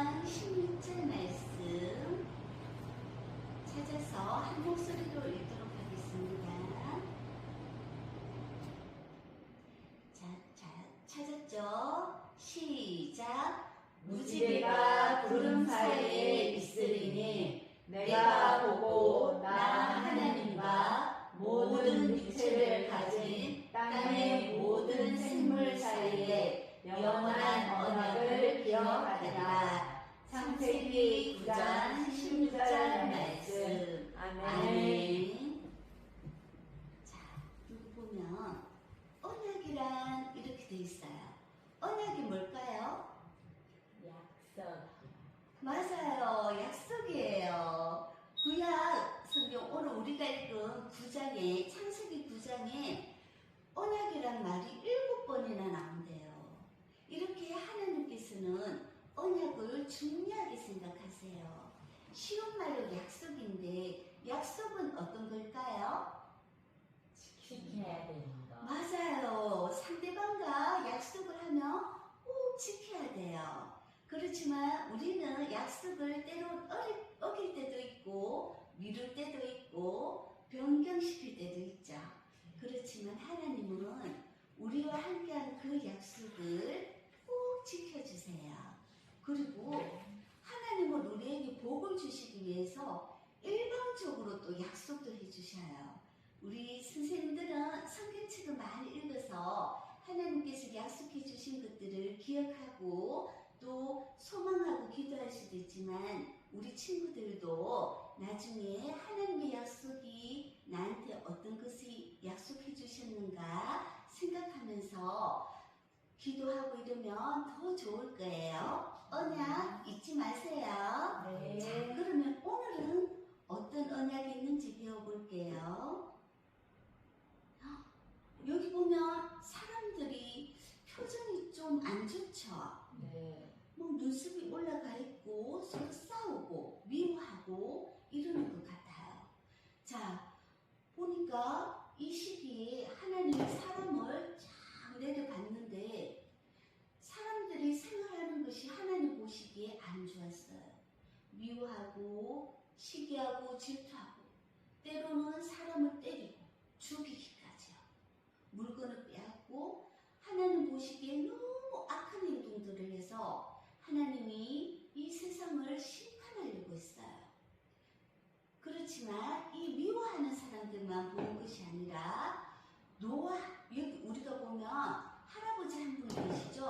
9장 16절 말씀 찾아서 한 목소리로 읽도록 하겠습니다. 찾았죠? 시작! 무지개가 구름 사이에 있으리니 내가 보고 나 하나님과 모든 육체를 가진 땅의 모든 생물 사이에 영원한 언약을 기억하리라. 창세기 9장 16절 말씀. 아멘. 자, 여기 보면 언약이란 이렇게 돼 있어요. 언약이 뭘까요? 약속. 맞아요. 약속이에요. 구약 성경 오늘 우리가 읽은 9장에 창세기 9장에 언약이란 말이 7번이나 나온대요. 이렇게 하나님께서는 언약을 중요하게 생각하세요. 쉬운 말로 약속인데 약속은 어떤 걸까요? 지켜야 되는 거. 맞아요. 상대방과 약속을 하면 꼭 지켜야 돼요. 그렇지만 우리는 약속을 때론 어길 때도 있고 미룰 때도 있고 변경시킬 때도 있죠. 그렇지만 하나님은 우리와 함께한 그 약속을 꼭 지켜주세요. 그리고 하나님은 우리에게 복을 주시기 위해서 일방적으로 또 약속도 해주셔요. 우리 선생님들은 성경책을 많이 읽어서 하나님께서 약속해 주신 것들을 기억하고 또 소망하고 기도할 수도 있지만 우리 친구들도 나중에 하나님의 약속이 나한테 어떤 것을 약속해 주셨는가 생각하면서 기도하고 이러면 더 좋을 거예요. 언약 잊지 마세요. 네. 자, 그러면 오늘은 어떤 언약이 있는지 배워볼게요. 여기 보면 사람들이 표정이 좀 안 좋죠. 네. 뭐 눈썹이 올라가 있고 서로 싸우고 미워하고 이러는 것 같아요. 자, 보니까 이 시기에 하나님이 사람을 쫙 내려봤는데 사람들이 생활하는 것이 하나님 보시기에 안 좋았어요. 미워하고 시기하고 질투하고 때로는 사람을 때리고 죽이기까지요. 물건을 빼앗고 하나님 보시기에 너무 악한 행동들을 해서 하나님이 이 세상을 심판하려고 했어요. 그렇지만 이 미워하는 사람들만 본 것이 아니라 노아, 여기 우리가 보면 할아버지 한 분 계시죠?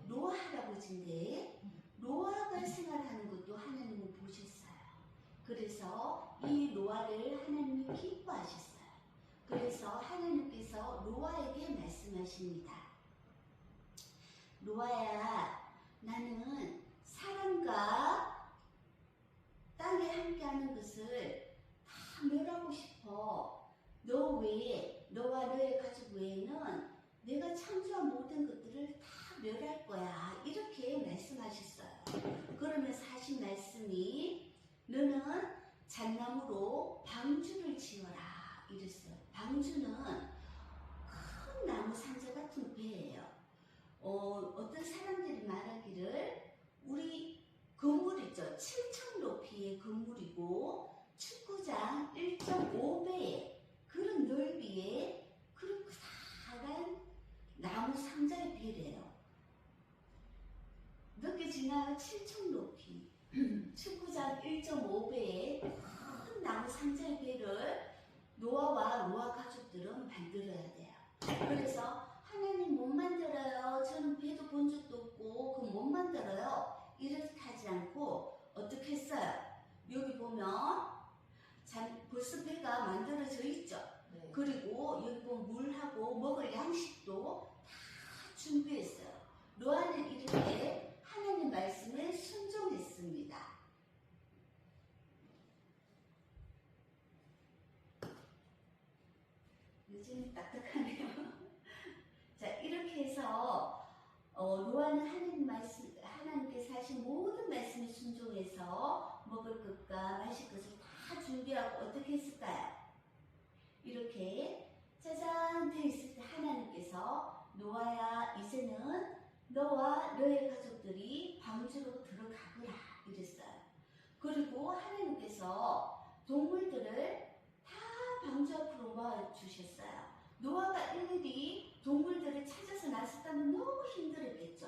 노아 할아버지인데 노아가 생활하는 것도 하나님은 보셨어요. 그래서 이 노아를 하나님이 기뻐하셨어요. 그래서 하나님께서 노아에게 말씀하십니다. 노아야, 나는 사람과 땅에 함께하는 것을 다 멸하고 싶어. 너 외에, 너와 너의 가족 외에는 내가 창조한 모든 것들을 다 멸할 거야. 이렇게 말씀하셨어요. 그러면서 하신 말씀이 너는 잣나무로 방주를 지어라. 이랬어요. 방주는 큰 나무 상자 같은 배예요. 어떤 사람들이 말하기를 우리 건물 있죠. 7층 높이의 건물이고 축구장 1.5배의 그런 넓이의 그런 커다란 나무 상자의 배래요. 느껴지나요? 7층 높이 축구장 1.5배의 큰 나무 상자의 배를 노아와 노아 가족들은 만들어야 돼요. 그래서 하나님 못 만들어요. 저는 배도 본 적도 없고 그거 못 만들어요. 이렇게 하지 않고 어떻게 했어요? 여기 보면 벌써 배가 만들어져 있죠. 네. 그리고 여기 보면 물하고 먹을 양식도 다 준비했어요. 노아는 이렇게 하나님 말씀에 순종했습니다. 요즘이 딱딱하네요. 자, 이렇게 해서 노아는 하나님께서 하신 모든 말씀에 순종해서 먹을 것과 마실 것을 다 준비하고 어떻게 했을까요? 이렇게 짜잔 돼 있을 때 하나님께서 노아야 이제는 너와 너의 가족들이 방주로 들어가거라 이랬어요. 그리고 하나님께서 동물들을 다 방주 앞으로 모아주셨어요. 노아가 일일이 동물들을 찾아서 나섰다면 너무 힘들었겠죠.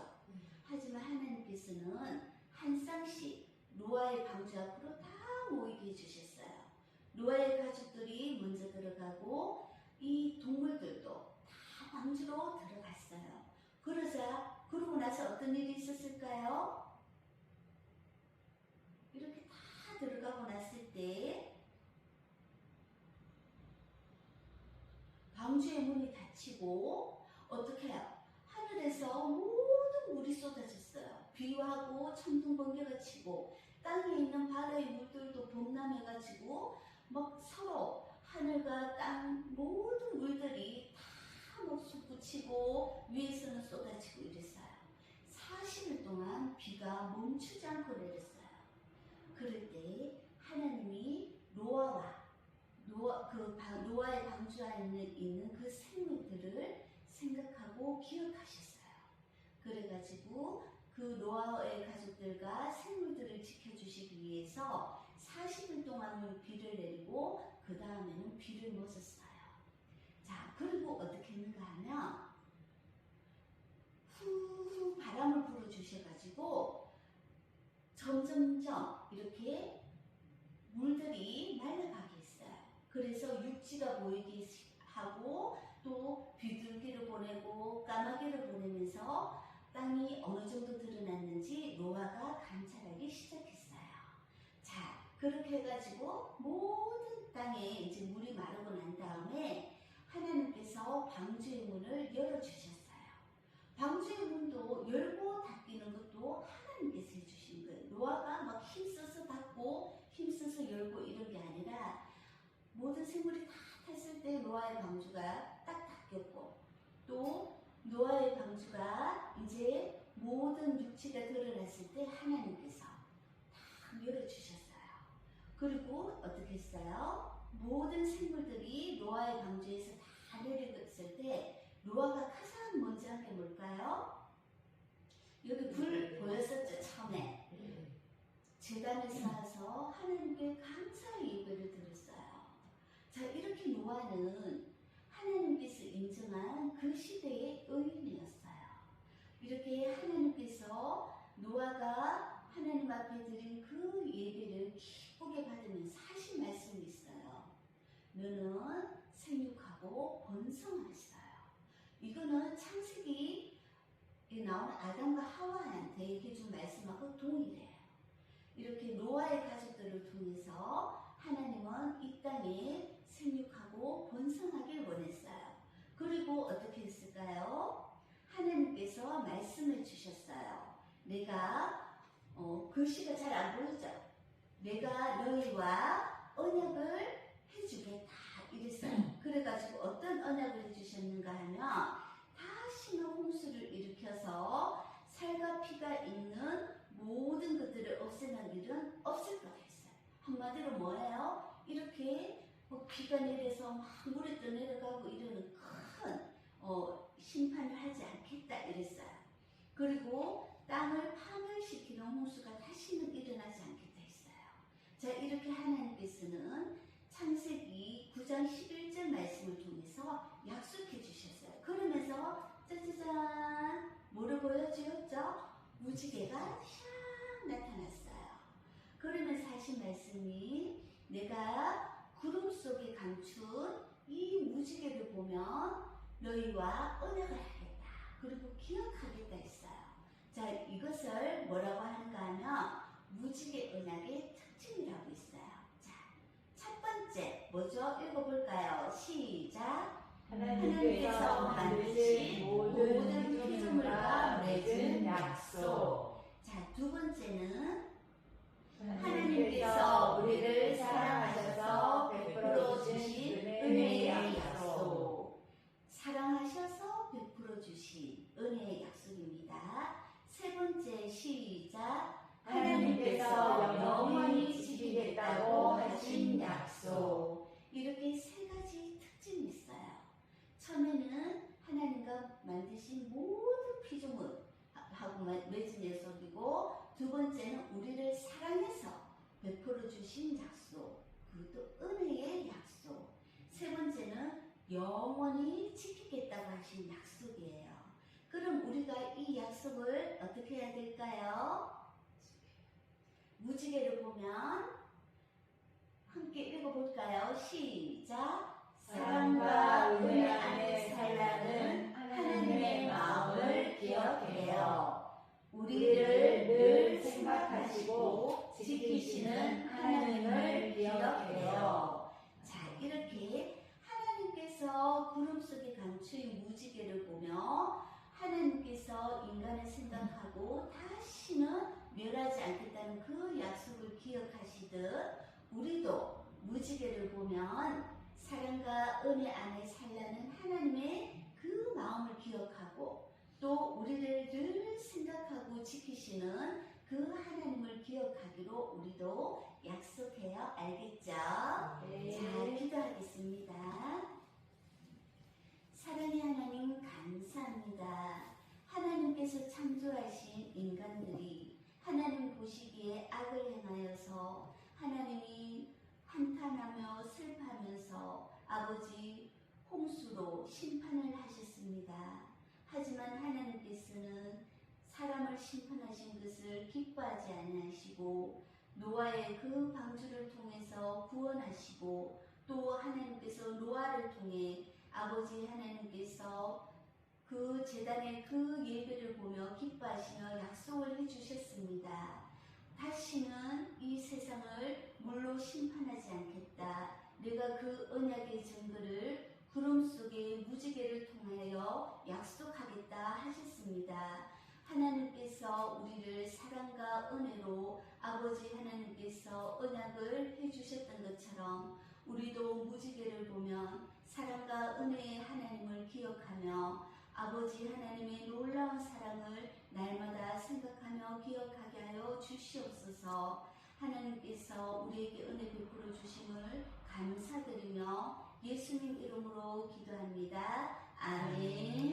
하지만 하나님께서는 한 쌍씩 노아의 방주 앞으로 다 모이게 해주셨어요. 노아의 가족들이 먼저 들어가고 이 동물들도 다 방주로 들어갔어요. 그러고 나서 어떤 일이 있었을까요? 이렇게 다 들어가고 났을 때 방주의 문이 닫히고 어떻게 해요? 하늘에서 모든 물이 쏟아졌어요. 비와고 천둥 번개가 치고 땅에 있는 바다의 물들도 범람해가지고 막 서로 하늘과 땅 모든 물들이 다 막 솟구치고 위에서는 쏟아지고 이랬어요. 40일 동안 비가 멈추지 않고 내렸어요. 그럴 때 하나님이 노아의 방주 안에 있는 그 생물들을 생각하고 기억하셨어요. 그래가지고 그 노아의 가족들과 생물들을 지켜주시기 위해서 40일 동안은 비를 내리고 그 다음에는 비를 멈췄어요. 자, 그리고 어떻게 했는가 하면 후 바람을 불어주셔가지고 점점점 이렇게 물들이 말라가게 했어요. 그래서 육지가 보이게 하고 또 비둘기를 보내고 까마귀를 보내면서 땅이 어느 정도 드러났는지 노아가 관찰하기 시작했어요. 자, 그렇게 해가지고 모든 땅에 이제 물이 마르고 난 다음에 하나님께서 방주의 문을 열어주셨어요. 방주의 문도 열고 닫히는 것도 하나님께서 해주신 거예요. 노아가 막 힘써서 닫고 힘써서 열고 이런 게 아니라 모든 생물이 다 탔을 때 노아의 방주가 딱 닫혔고 또 노아의 방주가 이제 모든 육체가 드러났을 때 하나님께서 다 열어주셨어요. 그리고 어떻게 했어요? 모든 생물들이 노아의 방주에서 다 내려갔을 때 노아가 가장 먼저 한 게 뭘까요? 여기 불 보였었죠, 처음에. 제단을 쌓아서 하나님께 감사의 예배를 드렸어요. 자, 이렇게 노아는 하나님께서 인정한 그 시대의 의인이었어요. 이렇게 하나님께서 노아가 하나님 앞에 드린 그 예배를 기쁘게 받으면서 하신 말씀이 있어요. 너는 생육하고 번성하시어요. 이거는 창세기에 나온 아담과 하와한테 해준 말씀하고 동일해요. 이렇게 노아의 가족들을 통해서 하나님은 이 땅에 생육하고 번성하길 원했어요. 그리고 어떻게 했을까요? 하나님께서 말씀을 주셨어요. 내가 글씨가 잘 안 보이죠? 내가 너희와 언약을 해주겠다 이랬어요. 그래가지고 어떤 언약을 해주셨는가 하면 다시는 홍수를 일으켜서 살과 피가 있는 모든 것들을 없애는 일은 없을 거라 했어요. 한마디로 뭐예요? 이렇게 비가 내려서 막 물이 떠내려가고 이러는 큰 심판을 하지 않겠다 이랬어요. 그리고 땅을 파멸시키는 홍수가 다시는 일어나지 않겠다 했어요. 자, 이렇게 하나님께서는 창세기 9장 11절 말씀을 통해서 약속해 주셨어요. 그러면서 짜자잔 뭐를 보여주었죠? 무지개가 샥 나타났어요. 그러면서 하신 말씀이 내가 구름 속에 감춘 이 무지개를 보면 너희와 언약을 하겠다. 그리고 기억하겠다 했어요. 자, 이것을 뭐라고 하는가 하면 무지개 언약의 특징이라고 있어요. 자, 첫 번째 뭐죠? 읽어볼까요? 시작. 하나님께서 만드신 모든 피조물과 맺은 약속. 자, 두 번째는 하나님께서 우리를 사랑하셔서 베풀어 주신 은혜의 약속. 사랑하셔서 베풀어 주신 은혜의 약속입니다. 세 번째 시작. 하나님께서 영원히 지키겠다고 하신 약속. 이렇게 세 가지 특징이 있어요. 처음에는 하나님과 만드신 모든 피조물, 약속하고 맺은 약속이고, 두 번째는 우리를 사랑해서 베풀어 주신 약속, 그것도 은혜의 약속. 세 번째는 영원히 지키겠다고 하신 약속이에요. 그럼 우리가 이 약속을 어떻게 해야 될까요? 무지개를 보면 함께 읽어볼까요? 시작! 사랑과 은혜 안에 살라는 하나님의 마음을 기억해요. 우리를 늘 생각하시고 지키시는 하나님을 기억해요. 자, 이렇게 하나님께서 구름 속에 감추인 무지개를 보며 하나님께서 인간을 생각하고 다시는 멸하지 않겠다는 그 약속을 기억하시듯, 우리도 무지개를 보면 사랑과 은혜 안에 살라는 하나님의 그 마음을 기억하고, 또 우리를 늘 생각하고 지키시는 그 하나님을 기억하기로 우리도 약속해요. 알겠죠? 네. 자, 기도하겠습니다. 사랑의 하나님, 감사합니다. 하나님께서 창조하신 인간들이 하나님 보시기에 악을 행하여서 하나님이 한탄하며 슬퍼하면서 아버지 홍수로 심판을 하셨습니다. 하지만 하나님께서는 사람을 심판하신 것을 기뻐하지 아니하시고, 노아의 그 방주를 통해서 구원하시고, 또 하나님께서 노아를 통해 아버지 하나님께서 그 제단의 그 예배를 보며 기뻐하시며 약속을 해주셨습니다. 다시는 이 세상을 물로 심판하지 않겠다. 내가 그 언약의 증거를 구름 속에 무지개를 통하여 약속하겠다 하셨습니다. 하나님께서 우리를 사랑과 은혜로 아버지 하나님께서 언약을 해주셨던 것처럼, 우리도 무지개를 보면 사랑과 은혜의 하나님을 기억하며 아버지 하나님의 놀라운 사랑을 날마다 생각하며 기억하게 하여 주시옵소서. 하나님께서 우리에게 은혜 베풀어 주심을 감사드리며 예수님 이름으로 기도합니다. 아멘.